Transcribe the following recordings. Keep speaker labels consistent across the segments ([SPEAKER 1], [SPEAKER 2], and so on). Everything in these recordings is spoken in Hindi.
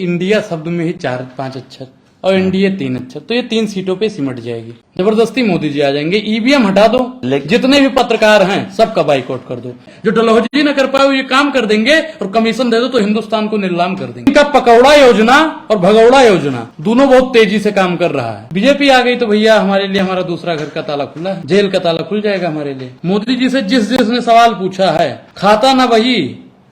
[SPEAKER 1] इंडिया शब्द में ही 4-5 अक्षर और एनडीए 3 अक्षर, तो ये 3 सीटों पे सिमट जाएगी। जबरदस्ती मोदी जी आ जाएंगे। ईवीएम हटा दो, जितने भी पत्रकार हैं सबका बाइकआउट कर दो। जो डलहौजी न कर पाए वो ये काम कर देंगे और कमीशन दे दो तो हिंदुस्तान को नीलाम कर देंगे। इनका पकौड़ा योजना और भगौड़ा योजना दोनों बहुत तेजी से काम कर रहा है। बीजेपी आ गई तो भैया हमारे लिए हमारा दूसरा घर का ताला खुला है, जेल का ताला खुल जाएगा हमारे लिए। मोदी जी से जिसने सवाल पूछा है, खाता ना वही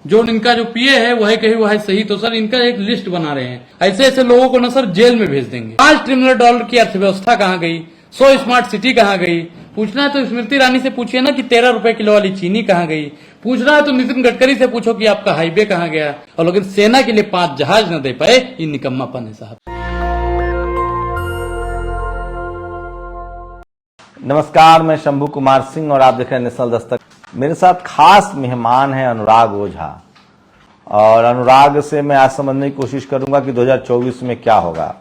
[SPEAKER 1] जो इनका जो पीए है वह कही वह सही, तो सर इनका एक लिस्ट बना रहे हैं। ऐसे ऐसे लोगों को ना सर जेल में भेज देंगे। $5 ट्रिलियन की अर्थव्यवस्था कहाँ गई? 100 स्मार्ट सिटी कहाँ गई? पूछना है तो स्मृति ईरानी से पूछिए ना कि 13 रुपए किलो वाली चीनी कहाँ गई। पूछना है तो नितिन गडकरी से पूछो कि आपका हाईवे कहाँ गया। और लेकिन सेना के लिए 5 जहाज न दे पाए, ये निकम्मापन है साहब।
[SPEAKER 2] नमस्कार, मैं शंभू कुमार सिंह और आप देख रहे हैं नेशनल दस्तक। मेरे साथ खास मेहमान है अनुराग ओझा, और अनुराग से मैं आज समझने की कोशिश करूंगा कि 2024 में क्या होगा।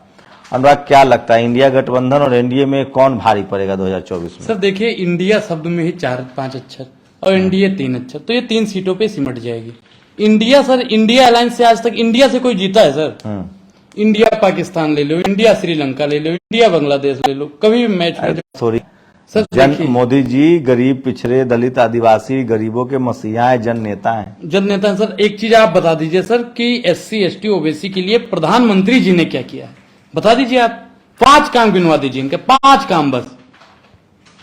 [SPEAKER 2] अनुराग, क्या लगता है इंडिया गठबंधन और एनडीए में कौन भारी पड़ेगा 2024 में?
[SPEAKER 1] सर देखिए, इंडिया शब्द में ही 4-5 अक्षर और एनडीए 3 अक्षर, तो ये 3 सीटों पे सिमट जाएगी। इंडिया सर, इंडिया अलायंस से आज तक इंडिया से कोई जीता है सर? इंडिया पाकिस्तान ले लो, इंडिया श्रीलंका ले लो, इंडिया बांग्लादेश ले लो, कभी भी मैच में
[SPEAKER 2] सॉरी
[SPEAKER 1] सर
[SPEAKER 2] मोदी जी गरीब, पिछड़े, दलित, आदिवासी, गरीबों के मसीहा है, जन नेता है।
[SPEAKER 1] जन नेता सर, एक चीज आप बता दीजिए सर कि एससी एसटी ओबीसी के लिए प्रधानमंत्री जी ने क्या किया है, बता दीजिए आप। 5 काम गिनवा दीजिए इनके, 5 काम बस।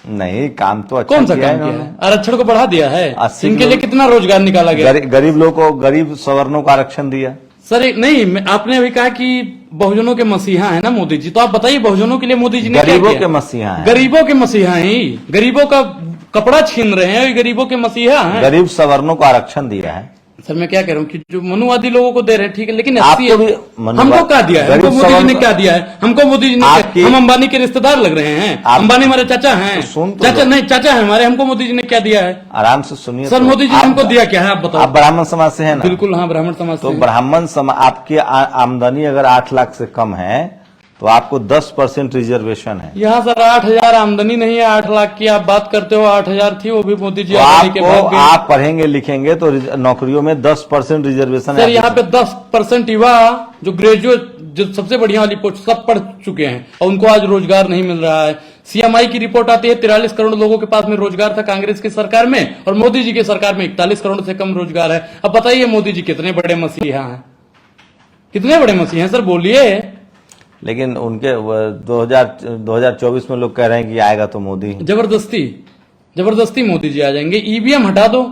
[SPEAKER 2] नहीं, काम तो अच्छा
[SPEAKER 1] कौन सा काम किया है? आरक्षण को बढ़ा दिया है, इनके लिए कितना रोजगार निकाला गया।
[SPEAKER 2] गरीब लोगों को, गरीब सवर्णों को आरक्षण दिया
[SPEAKER 1] सर। नहीं, आपने अभी कहा कि बहुजनों के मसीहा है ना मोदी जी, तो आप बताइए बहुजनों के लिए मोदी जी ने क्या किया?
[SPEAKER 2] गरीबों के मसीहा हैं।
[SPEAKER 1] गरीबों के मसीहा ही, गरीबों का कपड़ा छीन रहे हैं, ये गरीबों के मसीहा हैं।
[SPEAKER 2] गरीब सवर्णों को आरक्षण दिया है।
[SPEAKER 1] सर मैं क्या कह रहा हूँ कि जो मनुवादी लोगों को दे रहे हैं ठीक है, लेकिन
[SPEAKER 2] आपको भी
[SPEAKER 1] हमको क्या दिया है? हमको मोदी जी ने क्या दिया है? हमको मोदी जी ने, हम अंबानी के रिश्तेदार लग रहे हैं, अंबानी हमारे चाचा हैं। चाचा नहीं, चाचा है हमारे, हमको मोदी जी ने क्या दिया है?
[SPEAKER 2] आराम से सुनिए
[SPEAKER 1] सर। मोदी जी हमको दिया क्या है आप बताओ?
[SPEAKER 2] आप ब्राह्मण समाज से हैं ना?
[SPEAKER 1] बिल्कुल, हाँ ब्राह्मण समाज से।
[SPEAKER 2] तो ब्राह्मण समाज, आपकी आमदनी अगर 8 लाख से कम है तो आपको 10% रिजर्वेशन है।
[SPEAKER 1] यहाँ सर 8,000 आमदनी नहीं है, 8 लाख की आप बात करते हो। 8,000 थी, वो भी मोदी जी
[SPEAKER 2] आपको, आप पढ़ेंगे लिखेंगे तो नौकरियों में 10% रिजर्वेशन है।
[SPEAKER 1] सर यहाँ पे 10% युवा जो ग्रेजुएट, जो सबसे बढ़िया वाली पोस्ट, सब पढ़ चुके हैं और उनको आज रोजगार नहीं मिल रहा है। सीएमआई की रिपोर्ट आती है 43 करोड़ लोगों के पास में रोजगार था कांग्रेस की सरकार में, और मोदी जी की सरकार में 41 करोड़ से कम रोजगार है। अब बताइए मोदी जी कितने बड़े मसीहा हैं, कितने बड़े मसीहा हैं सर, बोलिए।
[SPEAKER 2] लेकिन उनके 2024 में लोग कह रहे हैं कि आएगा तो मोदी।
[SPEAKER 1] जबरदस्ती मोदी जी आ जाएंगे। ईवीएम हटा दो,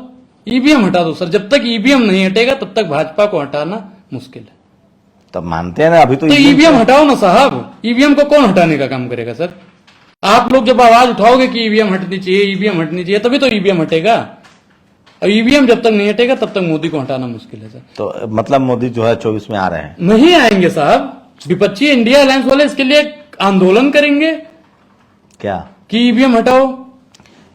[SPEAKER 1] ईवीएम हटा दो सर। जब तक ईवीएम नहीं हटेगा तब तक भाजपा को हटाना मुश्किल है।
[SPEAKER 2] तब मानते हैं ना, अभी तो
[SPEAKER 1] ईवीएम हटाओ ना साहब। ईवीएम को कौन हटाने का काम करेगा सर? आप लोग जब आवाज उठाओगे कि ईवीएम हटनी चाहिए, ईवीएम हटनी चाहिए, तभी तो ईवीएम हटेगा। और ईवीएम जब तक नहीं हटेगा तब तक मोदी को हटाना मुश्किल है सर।
[SPEAKER 2] तो मतलब मोदी जो है 24 में आ रहे हैं?
[SPEAKER 1] नहीं आएंगे साहब। विपक्षी इंडिया अलायंस वाले इसके लिए आंदोलन करेंगे
[SPEAKER 2] क्या
[SPEAKER 1] कि ईवीएम हटाओ।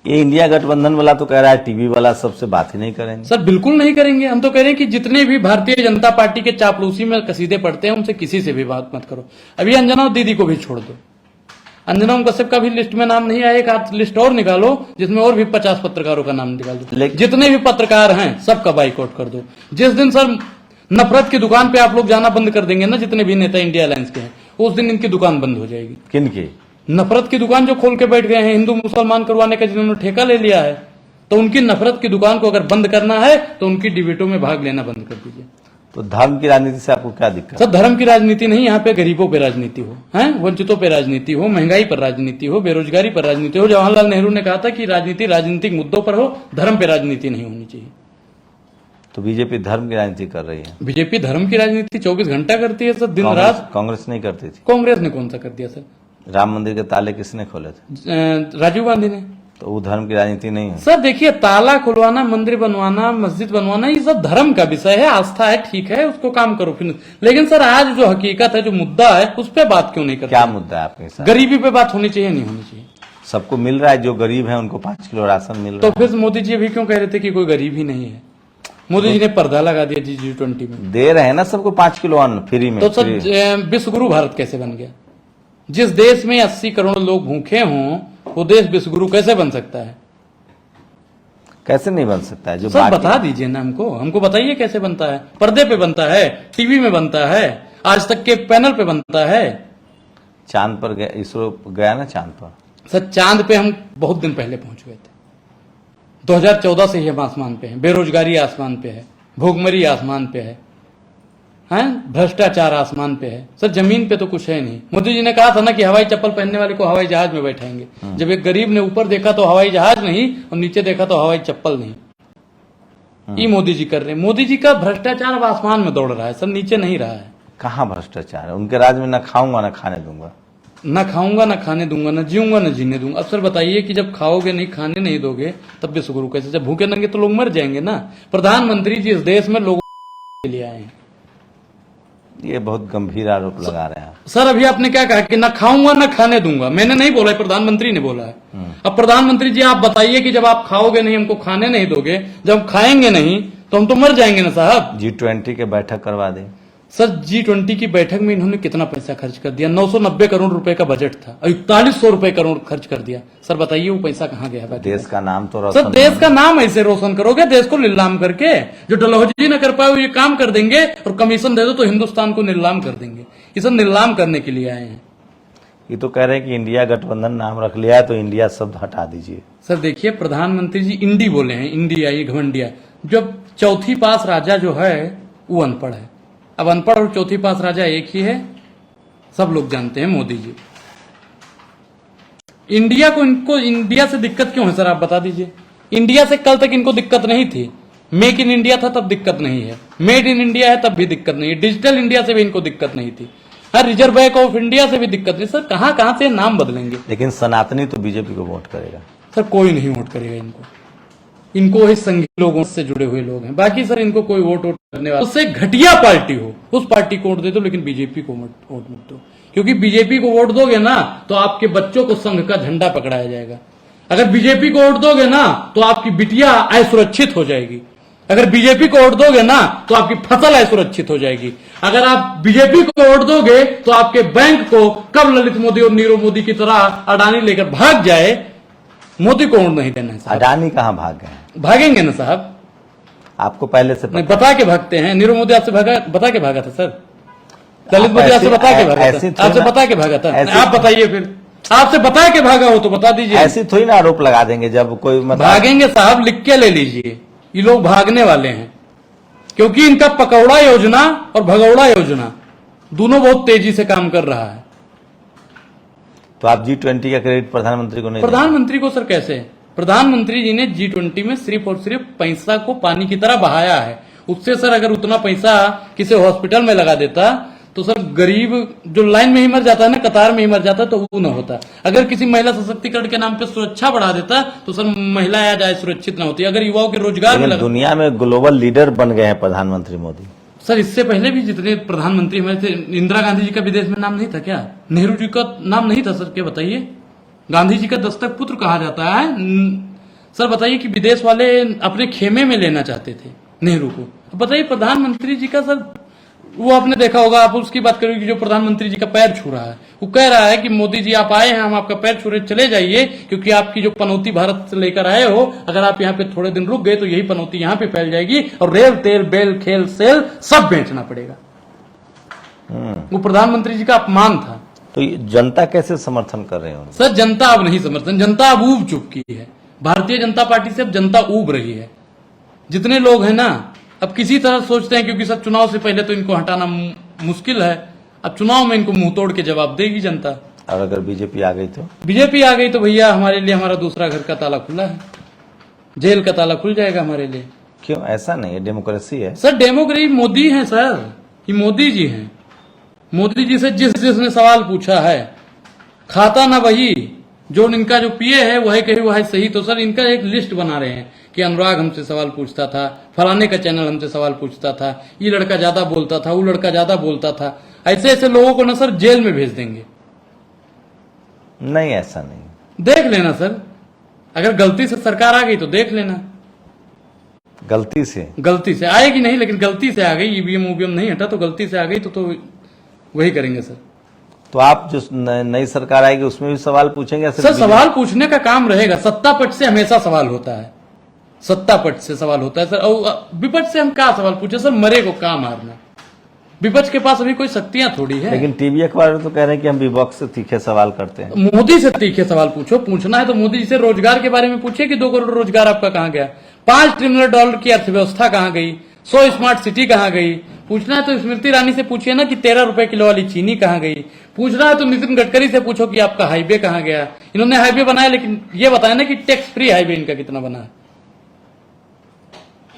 [SPEAKER 2] ये इंडिया गठबंधन वाला तो कह रहा है, टीवी वाला सबसे बात ही नहीं करेंगे।
[SPEAKER 1] सर बिल्कुल नहीं करेंगे। हम तो कह रहे हैं कि जितने भी भारतीय जनता पार्टी के चापलूसी में कसीदे पड़ते हैं उनसे किसी से भी बात मत करो। अभी अंजना दीदी को भी छोड़ दो। अंजना कश्यप का भी लिस्ट में नाम नहीं आया, एक हाथ लिस्ट और निकालो जिसमें और भी 50 पत्रकारों का नाम निकाल दो। जितने भी पत्रकार हैं सबका बाइकआउट कर दो। जिस दिन सर नफरत की दुकान पे आप लोग जाना बंद कर देंगे ना, जितने भी नेता इंडिया अलायंस के हैं, उस दिन इनकी दुकान बंद हो जाएगी।
[SPEAKER 2] किनकी?
[SPEAKER 1] नफरत की दुकान जो खोल के बैठ गए हैं, हिंदू मुसलमान करवाने का जिन्होंने ठेका ले लिया है, तो उनकी नफरत की दुकान को अगर बंद करना है तो उनकी डिबेटों में भाग लेना बंद कर दीजिए।
[SPEAKER 2] तो धर्म की राजनीति से आपको क्या दिक्कत?
[SPEAKER 1] सर धर्म की राजनीति नहीं, यहाँ पे गरीबों पे राजनीति हो, हैं वंचितों पे राजनीति हो, महंगाई पर राजनीति हो, बेरोजगारी पर राजनीति हो। जवाहरलाल नेहरू ने कहा था कि राजनीति राजनीतिक मुद्दों पर हो, धर्म पे राजनीति नहीं होनी चाहिए।
[SPEAKER 2] तो बीजेपी धर्म की राजनीति कर रही है।
[SPEAKER 1] बीजेपी धर्म की राजनीति 24 घंटा करती है सर, दिन रात।
[SPEAKER 2] कांग्रेस नहीं करती थी।
[SPEAKER 1] कांग्रेस ने कौन सा कर दिया सर?
[SPEAKER 2] राम मंदिर के ताले किसने खोले थे?
[SPEAKER 1] राजीव गांधी ने।
[SPEAKER 2] तो वो धर्म की राजनीति नहीं है
[SPEAKER 1] सर। देखिए, ताला खुलवाना, मंदिर बनवाना, मस्जिद बनवाना, ये सब धर्म का विषय है, आस्था है, ठीक है, उसको काम करो फिर। लेकिन सर आज जो हकीकत है, जो मुद्दा है, उस पर बात क्यों नहीं करते?
[SPEAKER 2] क्या मुद्दा है आपके साथ?
[SPEAKER 1] गरीबी पे बात होनी चाहिए, नहीं होनी चाहिए?
[SPEAKER 2] सबको मिल रहा है, जो गरीब है उनको 5 किलो राशन मिल रहा
[SPEAKER 1] है। तो फिर मोदी जी अभी क्यों कह रहे थे कि कोई गरीब ही नहीं है? मोदी जी ने पर्दा लगा दिया G20 में।
[SPEAKER 2] दे रहे हैं ना सबको 5 किलो अन्न फ्री में।
[SPEAKER 1] तो सर विश्वगुरु भारत कैसे बन गया? जिस देश में 80 करोड़ लोग भूखे हों, वो देश विश्वगुरु कैसे बन सकता है?
[SPEAKER 2] कैसे नहीं बन सकता है? जो
[SPEAKER 1] सर
[SPEAKER 2] बाकी
[SPEAKER 1] बता दीजिए ना हमको बताइए कैसे बनता है। पर्दे पे बनता है, टीवी में बनता है, आज तक के पैनल पे बनता है।
[SPEAKER 2] चांद पर गया, इसरो गया ना चांद पर?
[SPEAKER 1] सर चांद पे हम बहुत दिन पहले पहुंच गए थे। 2014 से ही हम आसमान पे हैं। बेरोजगारी आसमान पे है, भूखमरी आसमान पे है, हैं भ्रष्टाचार आसमान पे है। सर जमीन पे तो कुछ है नहीं। मोदी जी ने कहा था ना कि हवाई चप्पल पहनने वाले को हवाई जहाज में बैठाएंगे। जब एक गरीब ने ऊपर देखा तो हवाई जहाज नहीं, और नीचे देखा तो हवाई चप्पल नहीं। ये मोदी जी कर रहे हैं। मोदी जी का भ्रष्टाचार अब आसमान में दौड़ रहा है सर, नीचे नहीं रहा है।
[SPEAKER 2] कहाँ भ्रष्टाचार है? उनके राज में ना खाऊंगा ना खाने दूंगा।
[SPEAKER 1] ना खाऊंगा ना खाने दूंगा, ना जीऊंगा ना जीने दूंगा। अब सर बताइए कि जब खाओगे नहीं, खाने नहीं दोगे, तब भी शुक्र कैसे? जब भूखे नंगे तो लोग मर जाएंगे ना। प्रधानमंत्री जी इस देश में लोगों के लिए आए हैं।
[SPEAKER 2] ये बहुत गंभीर आरोप लगा रहे हैं।
[SPEAKER 1] सर अभी आपने क्या कहा कि ना खाऊंगा ना खाने दूंगा? मैंने नहीं बोला है, प्रधानमंत्री ने बोला है। अब प्रधानमंत्री जी आप बताइए कि जब आप खाओगे नहीं, हमको खाने नहीं दोगे, जब खाएंगे नहीं तो हम तो मर जाएंगे ना साहब।
[SPEAKER 2] G20 के बैठक करवा दें।
[SPEAKER 1] सर G20 की बैठक में इन्होंने कितना पैसा खर्च कर दिया? 990 करोड़ रुपए का बजट था और 4100 रुपए करोड़ खर्च कर दिया। सर बताइए वो पैसा कहाँ गया है?
[SPEAKER 2] देश का नाम तो
[SPEAKER 1] सर देश का नाम ऐसे रोशन करोगे? देश को नीलाम करके? जो डलहौजी न कर पाए वो ये काम कर देंगे और कमीशन दे दो तो हिंदुस्तान को नीलाम कर देंगे। ये सब नीलाम करने के लिए आए हैं।
[SPEAKER 2] ये तो कह रहे हैं कि इंडिया गठबंधन नाम रख लिया है तो इंडिया शब्द हटा दीजिए।
[SPEAKER 1] सर देखिए प्रधानमंत्री जी इंडी बोले हैं, इंडिया, ये घमंडिया। जब चौथी पास राजा जो है वो अनपढ़ है। अब अनपढ़ और चौथी पास राजा एक ही है, सब लोग जानते हैं, मोदी जी। इंडिया को, इनको इंडिया से दिक्कत क्यों है सर आप बता दीजिए। इंडिया से कल तक इनको दिक्कत नहीं थी। मेक इन इंडिया था तब दिक्कत नहीं है, मेड इन इंडिया है तब भी दिक्कत नहीं है, डिजिटल इंडिया से भी इनको दिक्कत नहीं थी, हर रिजर्व बैंक ऑफ इंडिया से भी दिक्कत नहीं। सर कहां कहां से नाम बदलेंगे?
[SPEAKER 2] लेकिन सनातनी तो बीजेपी को वोट करेगा।
[SPEAKER 1] सर कोई नहीं वोट करेगा इनको। इनको ही संघी लोगों से जुड़े हुए लोग हैं। बाकी सर इनको कोई वोट करने वाला, उससे घटिया पार्टी हो उस पार्टी को वोट दे दो, लेकिन बीजेपी को वोट मत दो। क्योंकि बीजेपी को वोट दोगे ना तो आपके बच्चों को संघ का झंडा पकड़ाया जाएगा। अगर बीजेपी को वोट दोगे ना तो आपकी बिटिया असुरक्षित हो जाएगी। अगर बीजेपी को वोट दोगे ना तो आपकी फसल असुरक्षित हो जाएगी। अगर आप बीजेपी को वोट दोगे तो आपके बैंक को कब ललित मोदी और नीरव मोदी की तरह अडानी लेकर भाग जाए, मोदी को वोट नहीं देना है साहब।
[SPEAKER 2] अडानी कहाँ भाग गए?
[SPEAKER 1] भागेंगे ना साहब,
[SPEAKER 2] आपको पहले से
[SPEAKER 1] नहीं बता के भागते हैं। नीरव मोदी आपसे भागा, बता के भागा था सर। ललित मोदी आपसे बता के भागा था, आपसे बता के भागा था। आप बताइए फिर, आपसे बता के भागा हो तो बता दीजिए।
[SPEAKER 2] ऐसी थोड़ी ना आरोप लगा देंगे जब कोई
[SPEAKER 1] भागेंगे साहब, लिख के ले लीजिए। ये लोग भागने वाले हैं क्योंकि इनका पकौड़ा योजना और भगौड़ा योजना दोनों बहुत तेजी से काम कर रहा है।
[SPEAKER 2] तो आप G20 का क्रेडिट प्रधानमंत्री को नहीं?
[SPEAKER 1] प्रधानमंत्री को सर कैसे? प्रधानमंत्री जी ने G20 में सिर्फ और सिर्फ पैसा को पानी की तरह बहाया है। उससे सर अगर उतना पैसा किसी हॉस्पिटल में लगा देता तो सर गरीब जो लाइन में ही मर जाता है ना, कतार में ही मर जाता तो वो ना होता। अगर किसी महिला सशक्तिकरण के नाम पे सुरक्षा बढ़ा देता तो सर महिलाएं आज सुरक्षित ना होती। अगर युवाओं के रोजगार में लगा,
[SPEAKER 2] दुनिया में ग्लोबल लीडर बन गए हैं प्रधानमंत्री मोदी।
[SPEAKER 1] सर इससे पहले भी जितने प्रधानमंत्री हमारे थे, इंदिरा गांधी जी का विदेश में नाम नहीं था क्या? नेहरू जी का नाम नहीं था सर? क्या बताइए, गांधी जी का दस्तक पुत्र कहा जाता है। सर बताइए कि विदेश वाले अपने खेमे में लेना चाहते थे नेहरू को। बताइए प्रधानमंत्री जी का सर, वो आपने देखा होगा, आप उसकी बात करोगे जो प्रधानमंत्री जी का पैर छू रहा है, वो कह रहा है कि मोदी जी आप आए हैं, हम आपका पैर छू रहे, चले जाइए, क्योंकि आपकी जो पनौती भारत से लेकर आए हो, अगर आप यहाँ पे थोड़े दिन रुक गए तो यही पनौती यहाँ पे फैल जाएगी और रेल तेल बेल खेल सेल सब बेचना पड़ेगा। वो प्रधानमंत्री जी का अपमान था।
[SPEAKER 2] तो ये जनता कैसे समर्थन कर रहे हो?
[SPEAKER 1] सर जनता अब नहीं समर्थन, जनता अब ऊब चुकी है। भारतीय जनता पार्टी से अब जनता ऊब रही है। जितने लोग हैं ना अब किसी तरह सोचते हैं, क्योंकि सर चुनाव से पहले तो इनको हटाना मुश्किल है, अब चुनाव में इनको मुंह तोड़ के जवाब देगी जनता।
[SPEAKER 2] और अगर बीजेपी आ गई तो?
[SPEAKER 1] बीजेपी आ गई तो भैया हमारे लिए हमारा दूसरा घर का ताला खुला है, जेल का ताला खुल जाएगा हमारे लिए।
[SPEAKER 2] क्यों? ऐसा नहीं है, डेमोक्रेसी है
[SPEAKER 1] सर। डेमोक्रेसी मोदी है सर, ये मोदी जी हैं। मोदी जी से जिसने सवाल पूछा है खाता ना वही, जो इनका जो पीए है वही कही वह सही। तो सर इनका एक लिस्ट बना रहे हैं कि अनुराग हमसे सवाल पूछता था, फलाने का चैनल हमसे सवाल पूछता था, ये लड़का ज्यादा बोलता था, वो लड़का ज्यादा बोलता था। ऐसे ऐसे लोगों को ना सर जेल में भेज देंगे।
[SPEAKER 2] नहीं, ऐसा नहीं।
[SPEAKER 1] देख लेना सर, अगर गलती से सरकार आ गई तो देख लेना।
[SPEAKER 2] गलती से
[SPEAKER 1] आएगी नहीं, लेकिन गलती से आ गई, ईवीएम उवीएम नहीं हटा तो गलती से आ गई तो वही करेंगे सर।
[SPEAKER 2] तो आप जो नई सरकार आएगी उसमें भी सवाल पूछेंगे?
[SPEAKER 1] सर सवाल पूछने का काम रहेगा, सत्ता पक्ष से हमेशा सवाल होता है। सत्ता पक्ष से सवाल होता है सर। और विपक्ष से हम क्या सवाल पूछे सर? मरे को क्या मारना? विपक्ष के पास अभी कोई शक्तियां थोड़ी है।
[SPEAKER 2] लेकिन टीवी अखबार तो कह रहे हैं कि हम विपक्ष से तीखे सवाल करते हैं।
[SPEAKER 1] मोदी से तीखे सवाल पूछो, पूछना है तो मोदी जी से रोजगार के बारे में पूछिए कि 2 करोड़ रोजगार आपका कहां गया, $5 ट्रिलियन की अर्थव्यवस्था कहां गई, 100 स्मार्ट सिटी कहां गई। पूछना है तो स्मृति ईरानी से पूछिए ना कि 13 रुपए किलो वाली चीनी कहां गई। पूछना है तो नितिन गडकरी से पूछो कि आपका हाईवे कहां गया। इन्होंने हाईवे बनाया, लेकिन ये बताया ना कि टैक्स फ्री हाईवे इनका कितना बना है।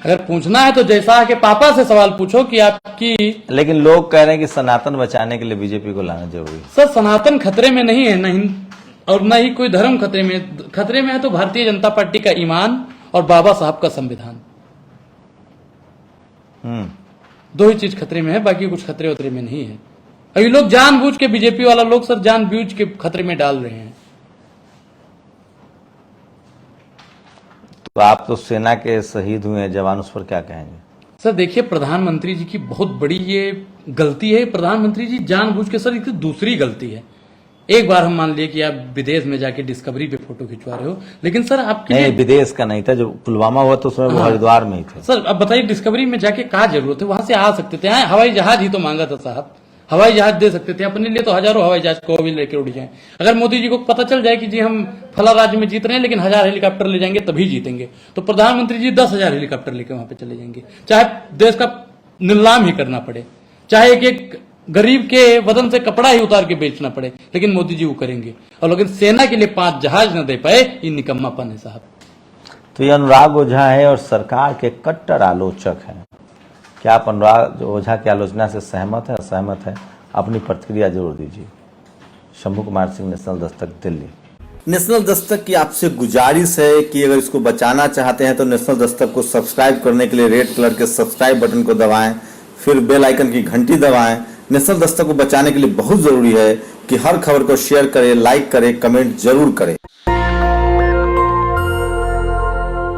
[SPEAKER 1] अगर पूछना है तो जैसा के पापा से सवाल पूछो कि आपकी।
[SPEAKER 2] लेकिन लोग कह रहे हैं कि सनातन बचाने के लिए बीजेपी को लाना जरूरी है।
[SPEAKER 1] सर सनातन खतरे में नहीं है, नहीं और न ही कोई धर्म खतरे में। खतरे में है तो भारतीय जनता पार्टी का ईमान और बाबा साहब का संविधान। 2 ही चीज खतरे में है, बाकी कुछ खतरे उतरे में नहीं है। अभी लोग जानबूझ के, बीजेपी वाला लोग सर जानबूझ के खतरे में डाल रहे हैं।
[SPEAKER 2] तो आप तो सेना के शहीद हुए हैं जवान, उस पर क्या कहेंगे?
[SPEAKER 1] सर देखिए, प्रधानमंत्री जी की बहुत बड़ी ये गलती है। प्रधानमंत्री जी जानबूझ के सर, इसकी दूसरी गलती है। एक बार हम मान लिए कि आप विदेश में जाके डिस्कवरी पे फोटो खिंचवा रहे हो, लेकिन सर आपके
[SPEAKER 2] नहीं, विदेश का नहीं था। जो पुलवामा हुआ तो उसमें वो हरिद्वार में ही थे।
[SPEAKER 1] सर अब बताइए, डिस्कवरी में जाके क्या जरूरत है? वहां से आ सकते थे। हाँ, हवाई जहाज ही तो मांगा था साहब, हवाई जहाज दे सकते थे। अपने लिए तो हजारों हवाई जहाज को भी लेके उड़ जाए। अगर मोदी जी को पता चल जाए कि जी हम फला राज्य में जीत रहे हैं, लेकिन 1000 हेलीकॉप्टर ले जाएंगे तभी जीतेंगे, तो प्रधानमंत्री जी 10,000 हेलीकॉप्टर लेके वहां पे चले जाएंगे, चाहे देश का नीलाम ही करना पड़े, चाहे एक गरीब के बदन से कपड़ा ही उतार के बेचना पड़े, लेकिन मोदी जी वो करेंगे। और लेकिन सेना के लिए 5 जहाज न दे पाए, ये निकम्मापन है साहब।
[SPEAKER 2] तो ये अनुराग ओझा है और सरकार के कट्टर आलोचक हैं। क्या आप अनुराग ओझा की आलोचना से सहमत है, असहमत है? अपनी प्रतिक्रिया जरूर दीजिए। शंभू कुमार सिंह, नेशनल दस्तक, दिल्ली।
[SPEAKER 3] नेशनल दस्तक की आपसे गुजारिश है कि अगर इसको बचाना चाहते हैं तो नेशनल दस्तक को सब्सक्राइब करने के लिए रेड कलर के सब्सक्राइब बटन को दबाएं, फिर बेल आइकन की घंटी दबाएं। नेशनल दस्तक को बचाने के लिए बहुत जरूरी है कि हर खबर को शेयर करें, लाइक करें, कमेंट जरूर करें।